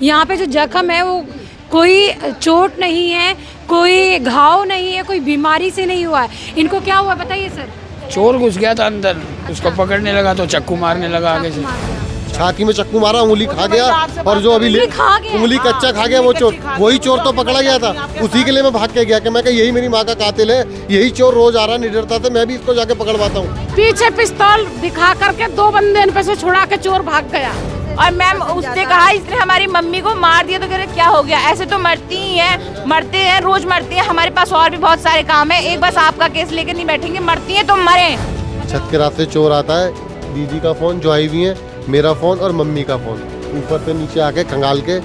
यहाँ पे जो जख्म है वो कोई चोट नहीं है, कोई घाव नहीं है, कोई बीमारी से नहीं हुआ है। इनको क्या हुआ बताइए सर? चोर घुस गया था अंदर, उसको पकड़ने लगा तो चक्कू मारने लगा आगे से। छाती में चक्कू मारा, उंगली खा गया, और जो अभी उंगली कच्चा खा गया वो चोर, वही चोर तो पकड़ा गया था। उसी के लिए मैं भाग के गया कि मैं कहा यही मेरी माँ का कातिल है, यही चोर रोज आ रहा निडरता से, मैं भी इसको जाके पकड़वाता हूँ। पीछे पिस्तौल दिखा करके 2 बंदे इन पे से छुड़ा के चोर भाग गया। और मैम उसने कहा इसने हमारी मम्मी को मार दिया, तो कह रहे क्या हो गया, ऐसे तो मरती ही हैं, मरते हैं, रोज मरती हैं, हमारे पास और भी बहुत सारे काम है, एक बस आपका केस लेकर नहीं बैठेंगे, मरती हैं तो मरे। छत के रास्ते चोर आता है, दीदी का फोन जो आई हुई है, मेरा फोन और मम्मी का फोन, ऊपर से नीचे आके खंगाल के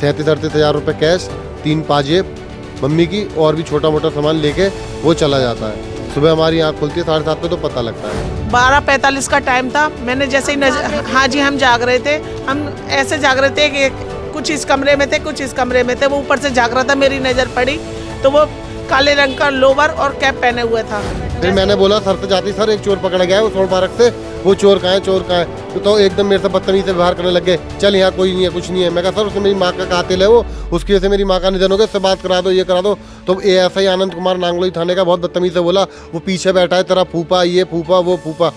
37-38 हज़ार रुपये कैश, 3 पाजेब मम्मी की, और भी छोटा मोटा सामान लेके वो चला जाता है। सुबह हमारी आँख खुलती है 7:30 पे तो पता लगता है। 12:45 का टाइम था। मैंने जैसे ही हाँ जी, हम जाग रहे थे, हम ऐसे जाग रहे थे कि कुछ इस कमरे में थे, कुछ इस कमरे में थे। वो ऊपर से जाग रहा था, मेरी नज़र पड़ी तो वो काले रंग का लोवर और कैप पहने हुए था। फिर मैंने बोला सर से जाती, सर एक चोर पकड़ा गया है वो सोन पार्क से, वो चोर कहाँ है, चोर कहाँ है? तो एकदम मेरे से बदतमीजी से व्यवहार करने लग गए, चल यहाँ कोई नहीं है, कुछ नहीं है। मैं कहा सर उसने मेरी माँ का कातिल है वो, उसकी वजह से मेरी माँ का निधन हो गया, इससे बात करा दो, ये करा दो। तो एएसआई आनंद कुमार नांगलोई थाने का बहुत बदतमीजी से बोला, वो पीछे बैठा है तेरा फूफा, ये फूफा वो फूफा।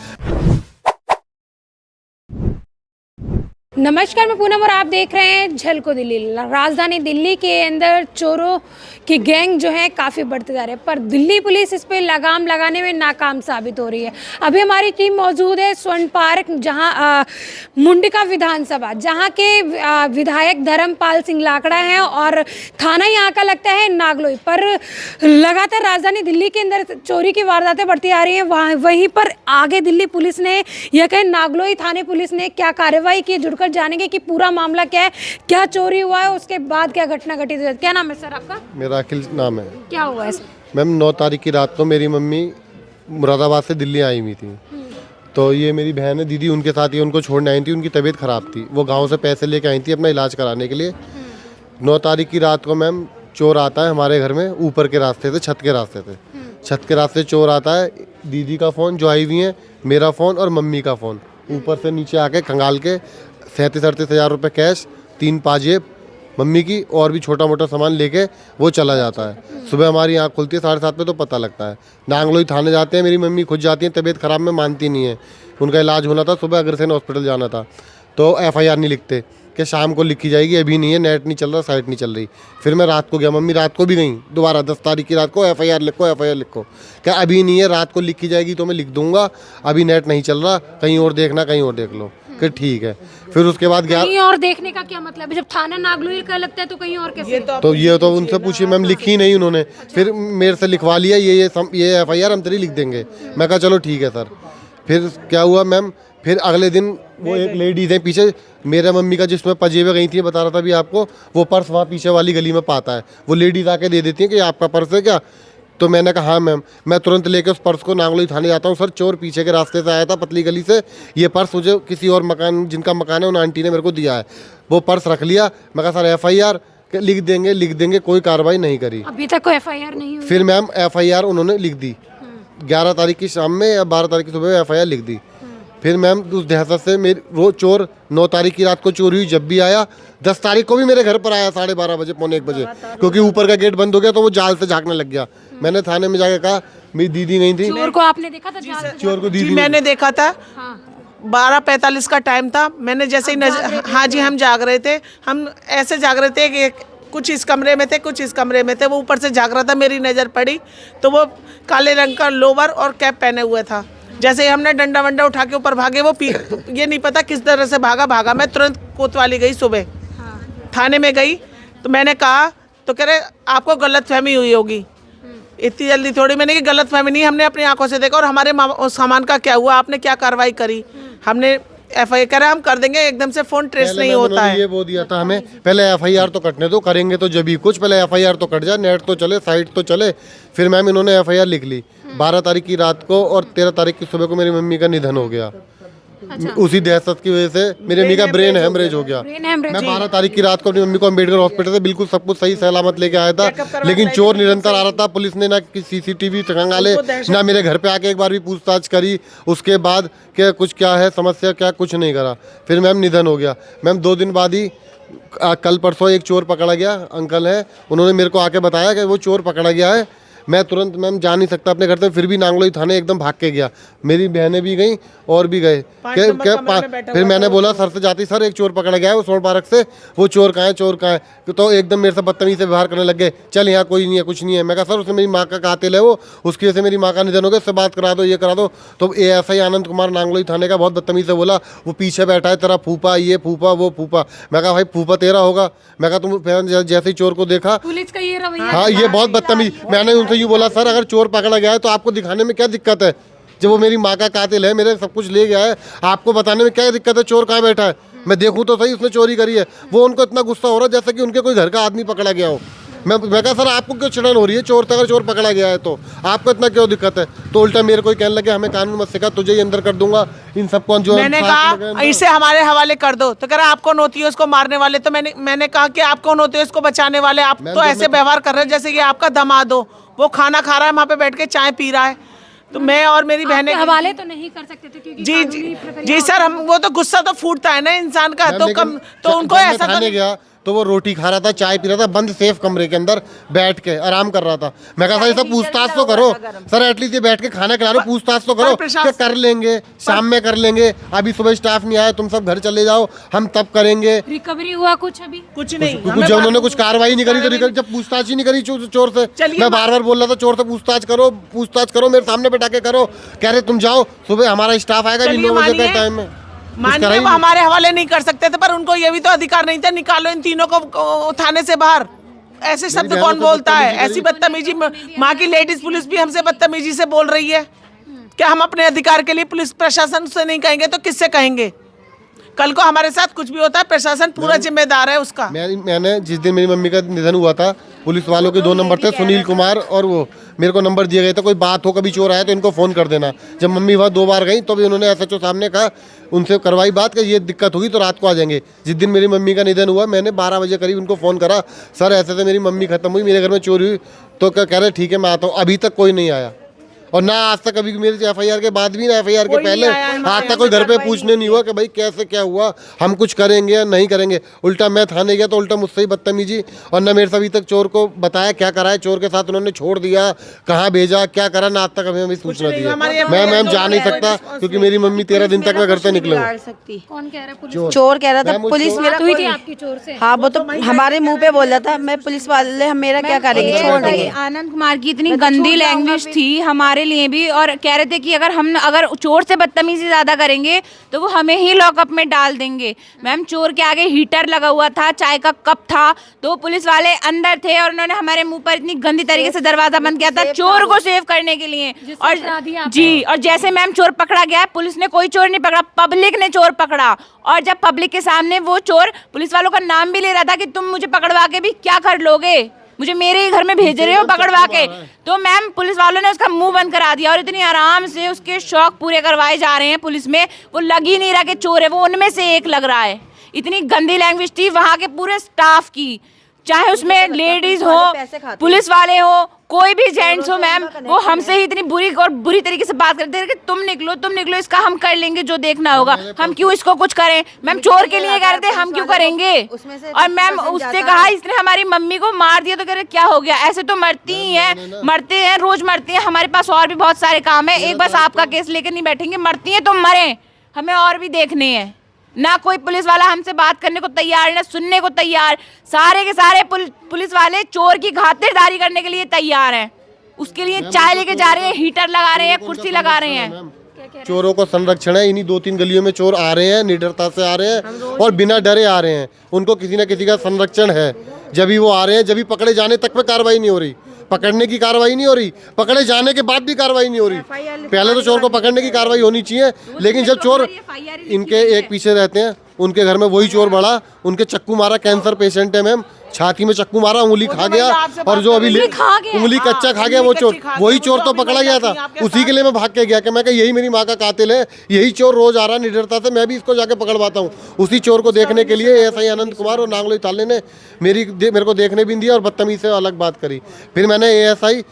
नमस्कार, मैं पूनम और आप देख रहे हैं झलको दिल्ली। राजधानी दिल्ली के अंदर चोरों की गैंग जो है काफ़ी बढ़ते जा रहे हैं, पर दिल्ली पुलिस इस पे लगाम लगाने में नाकाम साबित हो रही है। अभी हमारी टीम मौजूद है स्वर्ण पार्क, जहां मुंडिका विधानसभा, जहां के विधायक धर्मपाल सिंह लाकड़ा हैं और थाना यहाँ का लगता है नागलोई। पर लगातार राजधानी दिल्ली के अंदर चोरी की वारदातें बढ़ती आ रही हैं। वहीं पर आगे दिल्ली पुलिस ने यह कहे, नागलोई थाने पुलिस ने क्या कार्रवाई की, जुड़कर जानेंगे कि पूरा मामला क्या है, क्या चोरी हुआ है, उसके बाद क्या घटना घटित हुई। क्या नाम है सर आपका? मेरा अखिल नाम है। क्या हुआ है सर? मैम 9 तारीख की रात को मेरी मम्मी मुरादाबाद से दिल्ली आई हुई थी, तो ये मेरी बहन है दीदी, उनके साथ ही उनको छोड़ने आई थी। उनकी तबीयत ख़राब थी, वो गांव से पैसे लेके आई थी अपना इलाज कराने के लिए। 9 तारीख की रात को मैम चोर आता है हमारे घर में, ऊपर के रास्ते से, छत के रास्ते से, छत के रास्ते चोर आता है। दीदी का फ़ोन जो आई हुई है, मेरा फ़ोन और मम्मी का फ़ोन, ऊपर से नीचे आके खंगाल के 37-38 हज़ार रुपये कैश, 3 पाजेब मम्मी की, और भी छोटा मोटा सामान लेके वो चला जाता है। सुबह हमारी आँख खुलती है 7:30 पे तो पता लगता है। नांगलोई थाने जाते हैं, मेरी मम्मी खुद जाती है, तबीयत ख़राब में मानती नहीं है, उनका इलाज होना था, सुबह अग्रसेन हॉस्पिटल जाना था, तो FIR नहीं लिखते कि शाम को लिखी जाएगी, अभी नहीं है, नेट नहीं चल रहा, साइट नहीं चल रही। फिर मैं रात को गया, मम्मी रात को भी गई दोबारा, 10 तारीख की रात को FIR लिखो, FIR लिखो, क्या अभी नहीं है, रात को लिखी जाएगी तो मैं लिख दूंगा, अभी नेट नहीं चल रहा, कहीं और देखना, कहीं और देख लो, कि ठीक है। फिर उसके बाद गया, कहीं और देखने का क्या मतलब है? जब थाना नागलोई का लगता है तो कहीं और कैसे? तो ये तो उनसे पूछिए, मैम लिखी नहीं उन्होंने, फिर मेरे से लिखवा लिया, ये FIR हम तेरी लिख देंगे। मैं कहा चलो ठीक है सर। फिर क्या हुआ मैम, फिर अगले दिन वो एक लेडीज है पीछे, मेरा मम्मी का जिसमें पजेबे गई थी, बता रहा था अभी आपको, वो पर्स वहाँ पीछे वाली गली में पाता है, वो लेडीज आके दे देती है कि आपका पर्स है क्या? तो मैंने कहा हाँ मैम। मैं तुरंत लेके उस पर्स को नांगलोई थाने जाता हूँ, सर चोर पीछे के रास्ते से आया था, पतली गली से, ये पर्स मुझे किसी और मकान, जिनका मकान है उन आंटी ने मेरे को दिया है, वो पर्स रख लिया। मैं कहा सर FIR लिख देंगे, कोई कार्रवाई नहीं करी, अभी तक कोई FIR नहीं हुई। फिर मैम FIR उन्होंने लिख दी, 11 तारीख की शाम में या 12 तारीख की सुबह में FIR लिख दी। फिर मैम उस दहशत से मेरी वो चोर 9 तारीख की रात को चोरी हुई, जब भी आया 10 तारीख को भी मेरे घर पर आया 12:30 बजे, पौने 1 बजे, क्योंकि ऊपर का गेट बंद हो गया तो वो जाल से झांकने लग गया। मैंने थाने में जाके कहा मेरी दीदी गई थी। चोर को आपने देखा था? चोर को दीदी मैंने देखा था। 12:45 का टाइम था। मैंने जैसे ही हाँ जी, हम जाग रहे थे, हम ऐसे जाग रहे थे कि कुछ इस कमरे में थे, कुछ इस कमरे में थे। वो ऊपर से जाग रहा था, मेरी नज़र पड़ी तो वो काले रंग का लोवर और कैप पहने हुए था। जैसे ही हमने डंडा वंडा उठा के ऊपर भागे, वो ये नहीं पता किस तरह से भागा। मैं तुरंत कोतवाली गई, सुबह थाने में गई तो मैंने कहा, तो कह रहे आपको गलतफहमी हुई होगी, इतनी जल्दी थोड़ी। मैंने कि गलतफहमी नहीं, हमने अपनी आंखों से देखा। और हमारे सामान का क्या हुआ, आपने क्या कार्रवाई करी? हमने FIR करा, हम कर देंगे, एकदम से फोन ट्रेस नहीं होता है। ये वो दिया था हमें, पहले FIR तो कटने दो, करेंगे तो जब भी कुछ, पहले FIR तो कट जाए, नेट तो चले, साइट तो चले। फिर मैम इन्होंने FIR लिख ली 12 तारीख की रात को, और 13 तारीख की सुबह को मेरी मम्मी का निधन हो गया। उसी दहशत की वजह से मेरी मम्मी का ब्रेन हेमरेज हो गया। मैं 12 तारीख की रात को अपनी मम्मी को अम्बेडकर हॉस्पिटल से बिल्कुल सब कुछ सही सलामत लेके आया था, लेकिन चोर निरंतर आ रहा था। पुलिस ने ना CCTV टंगाले, ना मेरे घर पे आके एक बार भी पूछताछ करी, उसके बाद क्या कुछ क्या है समस्या, क्या कुछ नहीं करा। फिर मैम निधन हो गया। मैम 2 दिन बाद ही कल परसों एक चोर पकड़ा गया, अंकल है, उन्होंने मेरे को आके बताया कि वो चोर पकड़ा गया है। मैं तुरंत मैम जा नहीं सकता अपने घर से, फिर भी नांगलोई थाने एकदम भाग के गया। मेरी बहनें भी गई और भी गए। फिर मैंने बोला सर से जाती, सर एक चोर पकड़ा गया है वो स्वर्ण पार्क से, वो चोर कहाँ है, चोर कहाँ है? तो एकदम मेरे से बदतमीजी से व्यवहार करने लग गए। चल यहाँ कोई नहीं है, कुछ नहीं है। मैं कहा सर उसने मेरी माँ का कातिल है वो, उसकी वजह से मेरी माँ का निधन हो गया, उससे बात करा दो, ये करा दो। तो ASI आनंद कुमार नांगलोई थाने का बहुत बदतमीजी से बोला, वो पीछे बैठा है तेरा फूफा, ये फूफा वो फूफा। मैं कहा भाई फूफा तेरा होगा। मैं कहा तुम जैसे ही चोर को देखा, पुलिस का ये रवैया, हाँ ये बहुत बदतमीज। मैंने उनसे यूँ बोला सर अगर चोर पकड़ा गया है तो आपको दिखाने में क्या दिक्कत है? जब वो मेरी माँ का कातिल है, मेरे सब कुछ ले गया है, आपको बताने में क्या दिक्कत है? चोर कहाँ बैठा है, मैं देखूं तो सही उसने चोरी करी है। वो उनको इतना गुस्सा हो रहा है जैसे कि उनके कोई घर का आदमी पकड़ा गया हो। मैं कहा सर आपको क्यों चिड़न हो रही है? चोर से अगर चोर पकड़ा गया है तो आपको इतना क्यों दिक्कत है? तो उल्टा मेरे को कहने लगे हमें कानून मत सिखा, तुझे ही अंदर कर दूंगा, इन सबको जो। मैंने कहा इसे हमारे हवाले कर दो, तो कह रहा आप कौन होती है उसको मारने वाले? तो मैंने कहा कि आप कौन होते हो उसको बचाने वाले? आप तो ऐसे व्यवहार कर रहे हो जैसे कि आपका दामाद हो। वो खाना खा रहा है वहाँ पे बैठ के, चाय पी रहा है। तो मैं और मेरी बहनें हवाले तो नहीं कर सकते थे क्योंकि जी सर, हम वो तो गुस्सा तो फूटता है ना इंसान का, तो कम तो उनको ऐसा तो गया तो वो रोटी खा रहा था, चाय पी रहा था, बंद सेफ कमरे के अंदर बैठ के आराम कर रहा था। मैं कहा सर ये सब पूछताछ तो करो सर, एटलीस्ट ये बैठ के खाना खिला रहे हो, पूछताछ तो करो। क्या कर लेंगे, शाम में कर लेंगे, अभी सुबह स्टाफ नहीं आया, तुम सब घर चले जाओ, हम तब करेंगे। रिकवरी हुआ कुछ अभी? कुछ नहीं, कुछ जब उन्होंने कुछ कार्रवाई नहीं करी तो जब पूछताछ ही नहीं करी चोर से। मैं बार बार बोल रहा था चोर से पूछताछ करो, मेरे सामने बैठा के करो। कह रहे तुम जाओ, सुबह हमारा स्टाफ आएगा 9 बजे का टाइम में। मानिए वो हमारे हवाले नहीं कर सकते थे, पर उनको ये भी तो अधिकार नहीं था, निकालो इन तीनों को थाने से बाहर। ऐसे शब्द कौन बोलता है? ऐसी बदतमीजी, माँ की लेडीज पुलिस भी हमसे बदतमीजी से बोल रही है। क्या हम अपने अधिकार के लिए पुलिस प्रशासन से नहीं कहेंगे तो किससे कहेंगे? कल को हमारे साथ कुछ भी होता है, प्रशासन पूरा जिम्मेदार है उसका। मैंने जिस दिन मेरी मम्मी का निधन हुआ था, पुलिस वालों के 2 नंबर थे, सुनील कुमार और वो, मेरे को नंबर दिए गए थे, कोई बात हो कभी चोर आया तो इनको फ़ोन कर देना। जब मम्मी वहाँ 2 बार गई तो भी उन्होंने SHO सामने कहा, उनसे करवाई बात कि ये दिक्कत होगी तो रात को आ जाएंगे। जिस दिन मेरी मम्मी का निधन हुआ मैंने 12 बजे करीब उनको फ़ोन करा, सर ऐसे मेरी मम्मी ख़त्म हुई, मेरे घर में चोरी हुई। तो कह रहे ठीक है मैं आता हूँ। अभी तक कोई नहीं आया, और ना आज तक कभी मेरी FIR के बाद भी ना FIR के पहले आज तक कोई घर पे पूछने नहीं हुआ कि भाई कैसे क्या हुआ, हम कुछ करेंगे या नहीं करेंगे। उल्टा मैं थाने गया तो उल्टा मुझसे ही बदतमीजी, और न मेरे से अभी तक चोर को बताया क्या करा है, चोर के साथ उन्होंने छोड़ दिया, कहाँ भेजा, क्या करा, ना आज तक हमें अभी सूचना दी है। मैं मैम जा नहीं सकता क्योंकि मेरी मम्मी 13 दिन तक मैं घर से निकले। कौन कह रहा है? पुलिस चोर कह रहा था, पुलिस मेरा हुई थी आपकी चोर से? हाँ वो तो हमारे मुंह पे बोल रहा था, मैं पुलिस वाले हम मेरा क्या करेंगे, छोड़ देंगे। आनंद कुमार की इतनी गंदी लैंग्वेज थी हमारे लिए भी, और कह रहे थे कि अगर चोर से बदतमीजी ज्यादा करेंगे तो वो हमें ही लॉकअप में डाल देंगे। मैम चोर के आगे हीटर लगा हुआ था, चाय का कप था, तो पुलिस वाले अंदर थे और उन्होंने हमारे मुंह पर इतनी गंदी तरीके से दरवाजा बंद किया था चोर को सेव करने के लिए। और जी, और जैसे मैम चोर पकड़ा गया, पुलिस ने कोई चोर नहीं पकड़ा, पब्लिक ने चोर पकड़ा। और जब पब्लिक के सामने वो चोर पुलिस वालों का नाम भी ले रहा था कि तुम मुझे पकड़वा के भी क्या कर लोगे, मुझे मेरे ही घर में भेज रहे हो पकड़वा के, तो मैम पुलिस वालों ने उसका मुंह बंद करा दिया और इतनी आराम से उसके शौक पूरे करवाए जा रहे हैं पुलिस में। वो लग ही नहीं रहा कि चोर है, वो उनमें से एक लग रहा है। इतनी गंदी लैंग्वेज थी वहाँ के पूरे स्टाफ की, चाहे उसमें लेडीज हो, पुलिस वाले हो, कोई भी जेंट्स हो। मैम वो हमसे ही इतनी बुरी तरीके से बात करते हैं कि तुम निकलो, इसका हम कर लेंगे जो देखना होगा, हम क्यों इसको कुछ करें। मैम चोर के लिए कह रहे थे, हम क्यों करेंगे। और मैम उससे कहा इसने हमारी मम्मी को मार दिया, तो कह रहे क्या हो गया, ऐसे तो मरती ही है, मरते हैं, रोज मरते हैं, हमारे पास और भी बहुत सारे काम है, एक बस आपका केस लेकर नहीं बैठेंगे, मरती है तो मरे, हमें और भी देखने हैं। ना कोई पुलिस वाला हमसे बात करने को तैयार, ना सुनने को तैयार। सारे के सारे पुलिस वाले चोर की खातिरदारी करने के लिए तैयार हैं, उसके लिए चाय लेके जा रहे हैं, हीटर लगा रहे हैं, कुर्सी लगा रहे हैं। चोरों को संरक्षण है, इन्हीं 2-3 गलियों में चोर आ रहे हैं, निडरता से आ रहे हैं और बिना डरे आ रहे हैं। उनको किसी न किसी का संरक्षण है, जब भी वो आ रहे हैं, जब भी पकड़े जाने तक में कार्रवाई नहीं हो रही, पकड़ने की कार्रवाई नहीं हो रही, पकड़े जाने के बाद भी कार्रवाई नहीं हो रही। पहले तो चोर को पकड़ने की कार्रवाई होनी चाहिए, लेकिन जब चोर इनके एक पीछे रहते हैं, उनके घर में वही चोर बड़ा, उनके चक्कू मारा, कैंसर पेशेंट है मैम, छाती में चक्कू मारा, उंगली खा गया, और जो अभी उंगली कच्चा खा गया वो चोर, वही चोर तो पकड़ा गया था, उसी के लिए मैं भाग के गया कि मैं यही मेरी माँ का कातिल है, यही चोर रोज आ रहा है निडरता से, मैं भी इसको जाके पकड़वाता हूँ। उसी चोर को देखने के लिए ASI आनंद कुमार और नांगलोई थाने ने मेरे को देखने भी नहीं दिया और बदतमीजी से अलग बात करी। फिर मैंने ASI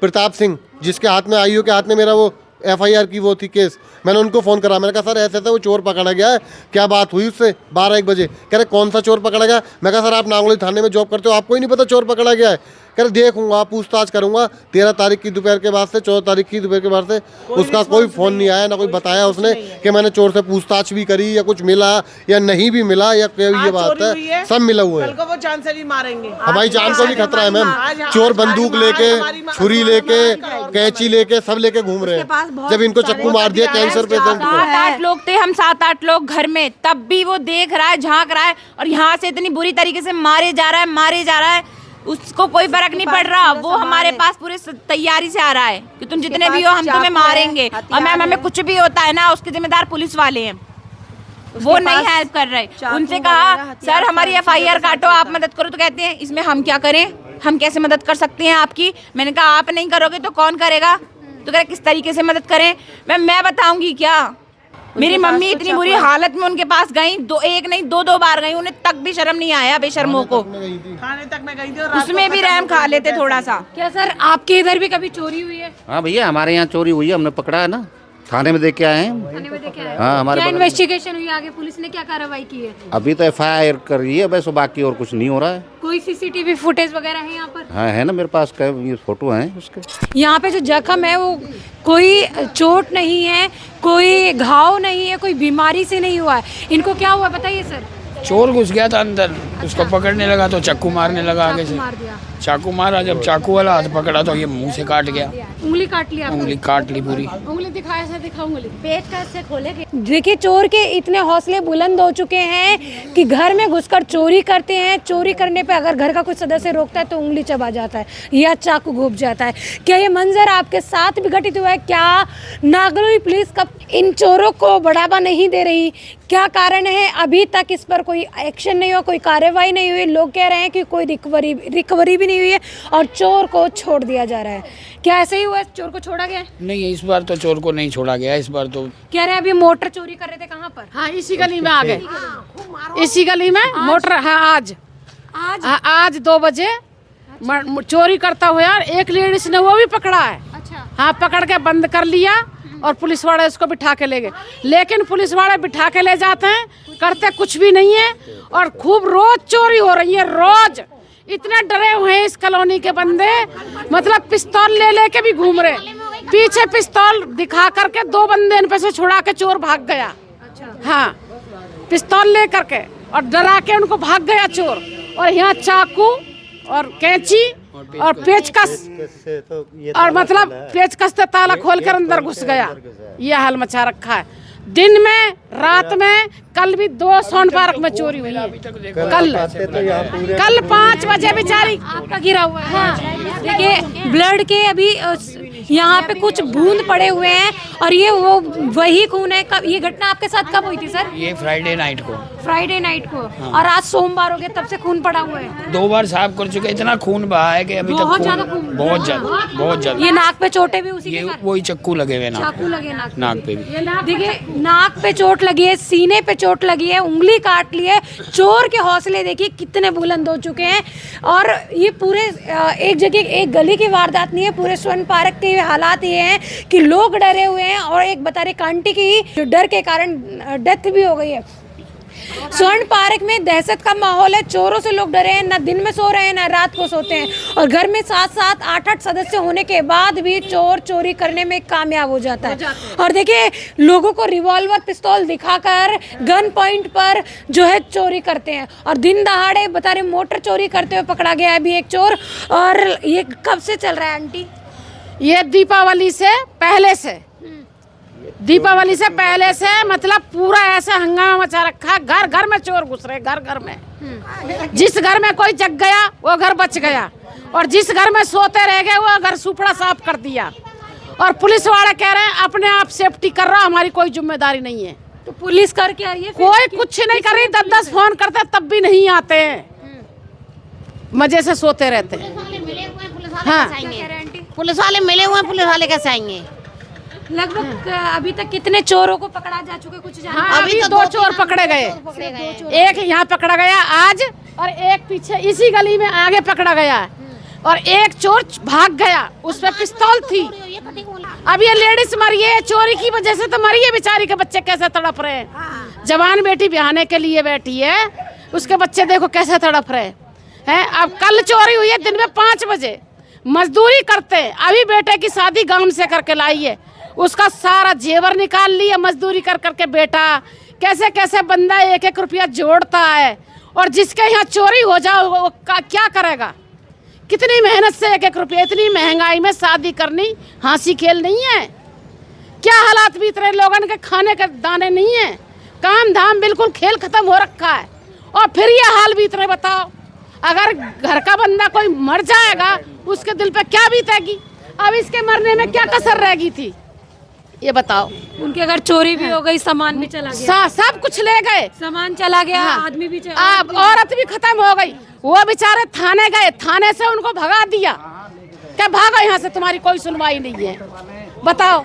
प्रताप सिंह, जिसके हाथ में IO के हाथ में मेरा वो FIR की वो थी केस। मैंने उनको फ़ोन करा, मैंने कहा सर ऐसे ऐसे वो चोर पकड़ा गया है, क्या बात हुई उससे 12-1 बजे। कह रहे कौन सा चोर पकड़ा गया। मैं कहा सर आप नांगलोई थाने में जॉब करते हो, आपको ही नहीं पता चोर पकड़ा गया है। कह रहे देखूंगा, पूछताछ करूंगा। 13 तारीख की दोपहर के बाद से 14 तारीख की दोपहर के बाद से उसका कोई फ़ोन नहीं आया, ना कोई बताया उसने कि मैंने चोर से पूछताछ भी करी या कुछ मिला या नहीं भी मिला या ये बात है, सब मिला हुआ है। कल को वो जान से भी मारेंगे, हमारी जान को भी खतरा है मैम। चोर बंदूक लेके, छुरी लेके, कैंची लेके, सब लेके घूम रहे हैं। जब इनको चक्कू मार दिया कैंसर पेशेंट को। 7-8 लोग थे, हम 7-8 लोग घर में, तब भी वो देख रहा है, झांक रहा है, और यहाँ से इतनी बुरी तरीके से मारे जा रहा है, उसको कोई फर्क नहीं पड़ रहा। वो हमारे पास पूरे तैयारी से आ रहा है कि तुम जितने भी हो हम तुम्हें मारेंगे। और मैम हमें कुछ भी होता है ना, उसके जिम्मेदार पुलिस वाले हैं, वो नहीं हेल्प कर रहे। उनसे कहा सर हमारी FIR काटो, आप मदद करो, तो कहते हैं इसमें हम क्या करें, हम कैसे मदद कर सकते हैं आपकी। मैंने कहा आप नहीं करोगे तो कौन करेगा। तो कह किस तरीके से मदद करें। मैं बताऊंगी क्या। मेरी मम्मी इतनी बुरी हालत में उनके पास गई, एक नहीं दो बार गई, उन्हें तक भी शर्म नहीं आया बेशर्मों को। थाने तक मैं गई थी, उसमें भी रहम खा लेते थोड़ा सा। क्या सर आपके इधर भी कभी चोरी हुई है? हाँ भैया हमारे यहाँ चोरी हुई है, हमने पकड़ा है ना, थाने में देख के आए हैं। थाने में देखे आए? हाँ हमारे क्या बगल में। इन्वेस्टिगेशन हुई आगे, पुलिस ने क्या कार्रवाई की है? अभी तो FIR कर रही है बस, बाकी और कुछ नहीं हो रहा है। कोई CCTV फुटेज वगैरह है यहाँ पर? हाँ है ना मेरे पास, ये फोटो हैं उसके। यहाँ पे जो जख्म है वो कोई चोट नहीं है, कोई घाव नहीं है, कोई बीमारी से नहीं हुआ है। इनको क्या हुआ बताइए सर? चोर घुस गया था अंदर, उसको पकड़ने लगा तो चाकू मारने लगा आगे से। मार दिया, चाकू मारा, जब चाकू वाला हाथ पकड़ा तो ये मुंह से काट गया, उंगली काट लिया। उंगली काट ली पूरी। उंगली दिखाया से दिखा उंगली, पेट कैसे खोलेंगे? देखिए चोर के इतने हौसले बुलंद हो चुके हैं कि घर में घुसकर चोरी करते हैं। चोरी करने पे अगर घर का कोई सदस्य रोकता है तो उंगली चबा जाता है या चाकू घोंप जाता है। क्या ये मंजर आपके साथ भी घटित हुआ है? क्या नागलोई पुलिस कब इन चोरों को बढ़ावा नहीं दे रही? क्या कारण है? अभी तक इस पर कोई एक्शन नहीं हुआ, कोई कार्रवाई नहीं हुई। लोग कह रहे हैं कि कोई रिकवरी भी नहीं हुई है और चोर को छोड़ दिया जा रहा है। क्या ऐसे ही हुआ? चोर को छोड़ा गया? नहीं इस बार तो चोर को नहीं छोड़ा गया, इस बार तो कह रहे हैं अभी मोटर चोरी कर रहे थे। कहाँ पर? हाँ इसी गली में आ गए, इसी गली में मोटर। हाँ आज 2 बजे चोरी करता हुआ एक लेडीज ने वो भी पकड़ा है। अच्छा। हाँ पकड़ के बंद कर लिया और पुलिस वाले उसको बिठा के ले गए। लेकिन पुलिस वाले बिठा के ले जाते हैं, करते कुछ भी नहीं है, और खूब रोज चोरी हो रही है। रोज इतने डरे हुए हैं इस कॉलोनी के बंदे, मतलब पिस्तौल ले लेके भी घूम रहे। पीछे पिस्तौल दिखा करके 2 बंदे इन पे से छुड़ा के चोर भाग गया। हाँ पिस्तौल ले करके और डरा के उनको भाग गया चोर। और यहाँ चाकू और कैंची और पेचकस, और मतलब पेचकस से ताला खोल कर अंदर घुस गया। ये हाल मचा रखा है। दिन में रात में, कल भी 2 सोन पार्क में चोरी हुई है। कल 5 बजे बेचारी आपका गिरा हुआ है। हाँ। देखिए ब्लड के अभी यहाँ पे कुछ बूंद पड़े हुए हैं और ये वो वही खून है। कब ये घटना आपके साथ कब हुई थी सर? ये फ्राइडे नाइट को। फ्राइडे नाइट को। हाँ। और आज सोमवार हो गया, तब से खून पड़ा हुआ है। 2 बार साफ कर चुके, इतना खून बहा है कि अभी तक बहुत ज्यादा खून, बहुत ज्यादा। ये नाक पे चोटें भी उसी ये के कारण? वही चक्कू लगे हुए चाकू लगे नाक पे भी। देखिए नाक पे चोट लगी है, सीने पे चोट लगी है, उंगली काट ली है। चोर के हौसले देखिए कितने बुलंद हो चुके हैं। और ये पूरे एक जगह एक गली की वारदात नहीं है, पूरे स्वर्ण पार्क के हालात ये हैं कि लोग डरे हुए हैं। और एक बता रहे आंटी की डर के कारण डेथ भी हो गई है। स्वर्ण पार्क में दहशत का माहौल है। चोरों से लोग डरे हैं, ना दिन में सो रहे हैं ना रात को सोते हैं। और घर में 7-7, 8-8 सदस्य होने के बाद भी चोर चोरी करने में कामयाब हो जाता है। और देखिए लोगों को रिवॉल्वर पिस्तौल दिखाकर गन पॉइंट पर जो है चोरी करते हैं। और दिन दहाड़े बता रहे मोटर चोरी करते हुए पकड़ा गया है अभी एक चोर। और ये कब से चल रहा है आंटी? ये दीपावली से पहले से, दीपावली से पहले से मतलब पूरा ऐसा हंगामा मचा रखा। घर घर में चोर घुस रहे, घर घर में। जिस घर में कोई जग गया वो घर बच गया, और जिस घर में सोते रह गए वो घर सुपड़ा साफ कर दिया। और पुलिस वाले कह रहे हैं अपने आप सेफ्टी कर रहा, हमारी कोई जिम्मेदारी नहीं है। तो पुलिस कर क्या रही है? कोई कुछ नहीं कर रही। 10-10 फोन करते तब भी नहीं आते हैं, मजे से सोते रहते हैं। हाँ पुलिस वाले मिले हुए हैं, पुलिस वाले कैसे आएंगे? लगभग अभी तक कितने चोरों को पकड़ा जा चुके कुछ जानते? हाँ, अभी तो 2 चोर पकड़े गए। एक यहाँ पकड़ा गया आज, और एक पीछे इसी गली में आगे पकड़ा गया। और एक चोर भाग गया, उस पे पिस्तौल थी। अब ये लेडीज मरी है चोरी की वजह से, तो मरी है बेचारी के बच्चे कैसे तड़प रहे हैं। जवान बेटी ब्याहने के लिए बैठी है, उसके बच्चे देखो कैसे तड़प रहे हैं। अब कल चोरी हुई है दिन में 5 बजे, मजदूरी करते हैं, अभी बेटे की शादी गांव से करके लाई है, उसका सारा जेवर निकाल लिया मजदूरी कर करके। बेटा कैसे कैसे बंदा 1-1 रुपया जोड़ता है, और जिसके यहाँ चोरी हो जाए वो क्या करेगा। कितनी मेहनत से 1-1 रुपया, इतनी महंगाई में शादी करनी हंसी खेल नहीं है। क्या हालात बीत रहे लोगों के, खाने के दाने नहीं है, काम धाम बिल्कुल खेल खत्म हो रखा है, और फिर ये हाल बीत रहे। बताओ अगर घर का बंदा कोई मर जाएगा उसके दिल पे क्या बीतेगी। अब इसके मरने में क्या कसर रह गई थी ये बताओ। उनकी अगर चोरी भी हो गई, सामान भी चला गया, सब कुछ ले गए, सामान चला गया, हाँ। आदमी भी अब औरत भी खत्म हो गई। वो बेचारे थाने गए, थाने से उनको भगा दिया, क्या भागो यहाँ से, तुम्हारी कोई सुनवाई नहीं है। बताओ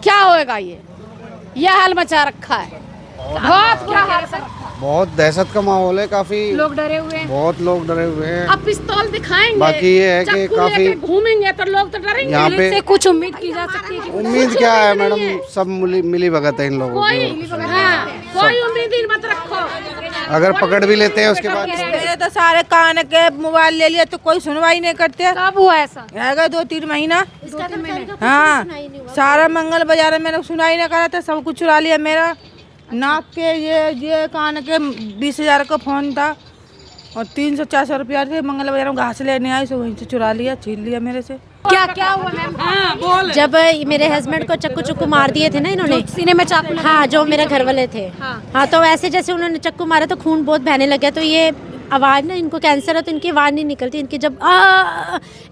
क्या होएगा। ये हाल मचा रखा है, बहुत क्या हाल है। बहुत दहशत का माहौल है, काफी लोग डरे हुए हैं, बहुत लोग डरे हुए हैं। अब पिस्तौल दिखाएंगे, बाकी ये है कि चक्कू काफी लेके घूमेंगे तो लोग तो डरेंगे। यहाँ पे से कुछ उम्मीद की जा सकती है कि उम्मीद क्या है मैडम, सब मिली भगत है इन लोगों की। कोई उम्मीद ही मत रखो। अगर पकड़ भी लेते हैं उसके बाद मेरे तो सारे कान के मोबाइल ले लिया तो कोई सुनवाई नहीं करते। कब हुआ ऐसा? रहेगा 2-3 महीना। हाँ, सारा मंगल बाजार मैंने सुनाई नहीं करा था, सब कुछ चुरा लिया मेरा। नाक के ये कान के 20,000 का फोन था, और 300-400 रुपया थे। मंगल बाजार में घास लेने आई, सो वहीं से चुरा लिया, छीन लिया मेरे से। क्या क्या हुआ मैम? जब मेरे हस्बैंड को चक्कू मार दिए थे ना इन्होंने, सीने में चाकू लगा? हाँ, जो मेरे घर वाले थे। हाँ, तो ऐसे जैसे उन्होंने चक्कू मारा तो खून बहुत बहने लग गया। तो ये आवाज़ ना, इनको कैंसर है तो इनकी आवाज़ नहीं निकलती, इनकी जब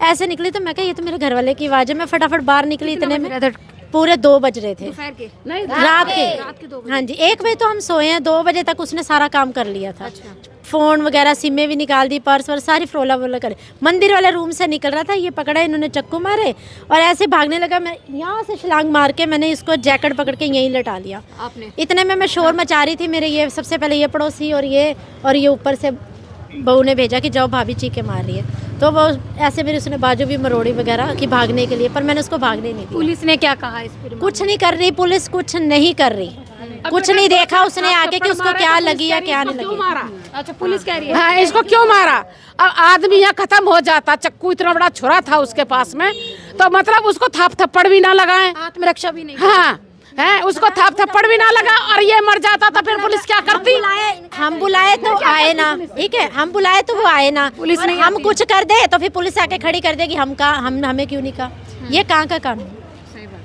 ऐसे निकली तो मैं कहा ये तो मेरे घर वाले की आवाज़ है। मैं फटाफट बाहर निकली, इतने में पूरे 2 बज रहे थे रात के। हाँ जी, 1 बजे तो हम सोए हैं, 2 बजे तक उसने सारा काम कर लिया था। फ़ोन वगैरह सिमें भी निकाल दी, पर्स वर्स सारी फ्रोला वोला करे। मंदिर वाले रूम से निकल रहा था, ये पकड़ा, इन्होंने चक्कू मारे और ऐसे भागने लगा। मैं यहाँ से छलांग मार के मैंने इसको जैकेट पकड़ के यहीं लटा लिया आपने। इतने में मैं शोर मचा रही थी, मेरे ये सबसे पहले ये पड़ोसी और ये ऊपर से बहू ने भेजा कि जाओ भाभी चीखे मार रही है। तो वो ऐसे मेरे उसने बाजू भी मरोड़ी वगैरह की भागने के लिए, पर मैंने उसको भागने नहीं दिया। पुलिस ने क्या कहा इस पर? कुछ नहीं कर रही पुलिस, कुछ नहीं कर रही, कुछ नहीं देखा उसने आगे कि उसको क्या लगी या क्या नहीं लगी। अच्छा, पुलिस कह रही है हाँ, इसको क्यों मारा। अब आदमी यहाँ खत्म हो जाता, चक्कू इतना बड़ा छुरा था उसके पास में, तो मतलब उसको थप्पड़ भी ना लगाए, आत्मरक्षा भी नहीं। हाँ है, उसको थप्पड़ भी ना लगा और ये मर जाता तो फिर पुलिस क्या करती। हम बुलाए तो आए ना, ठीक है, हम बुलाए तो वो आए ना। पुलिस नहीं, हम कुछ कर दे तो फिर पुलिस आके खड़ी कर देगी, हमें क्यों नहीं कहा। ये कहाँ का काम है।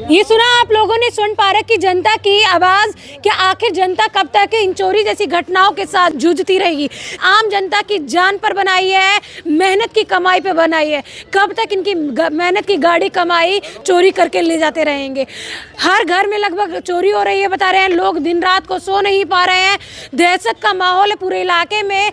ये सुना आप लोगों ने स्वर्ण पार्क की जनता की आवाज कि आखिर जनता कब तक इन चोरी जैसी घटनाओं के साथ जूझती रहेगी। आम जनता की जान पर बनाई है, मेहनत की कमाई पे बनाई है। कब तक इनकी मेहनत की गाड़ी कमाई चोरी करके ले जाते रहेंगे। हर घर में लगभग चोरी हो रही है, बता रहे हैं लोग, दिन रात को सो नहीं पा रहे हैं। दहशत का माहौल है पूरे इलाके में।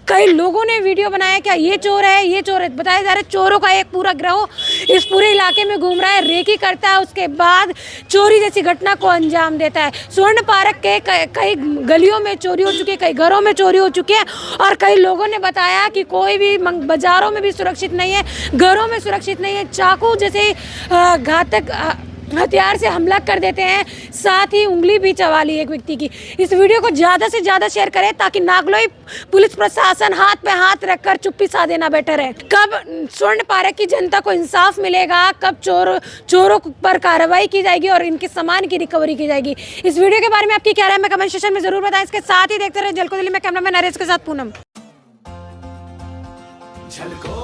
कई लोगों ने वीडियो बनाया क्या ये चोर है, ये चोर है। बताया जा रहा है चोरों का एक पूरा गिरोह इस पूरे इलाके में घूम रहा है, रेकी करता है, उसके बाद चोरी जैसी घटना को अंजाम देता है। स्वर्ण पार्क के कई गलियों में चोरी हो चुकी है, कई घरों में चोरी हो चुकी है, और कई लोगों ने बताया कि कोई भी बाजारों में भी सुरक्षित नहीं है, घरों में सुरक्षित नहीं है। चाकू जैसे घातक हथियार से हमला कर देते हैं, साथ ही उंगली भी चबा ली एक व्यक्ति की। इस वीडियो को ज़्यादा से ज़्यादा शेयर करें ताकि नागलोई पुलिस प्रशासन हाथ पे हाथ रखकर चुप्पी साधे ना बैठे रहे। कब स्वर्ण पार्क की जनता को इंसाफ मिलेगा, कब चोरों पर कार्रवाई की जाएगी और इनके सामान की रिकवरी की जाएगी। इस वीडियो के बारे में आपकी क्या राय है, मैं कमेंट सेक्शन में जरूर बताएं। इसके साथ ही देखते रहे झलको दिल्ली में, कैमरामैन नरेश के साथ पूनम। झलको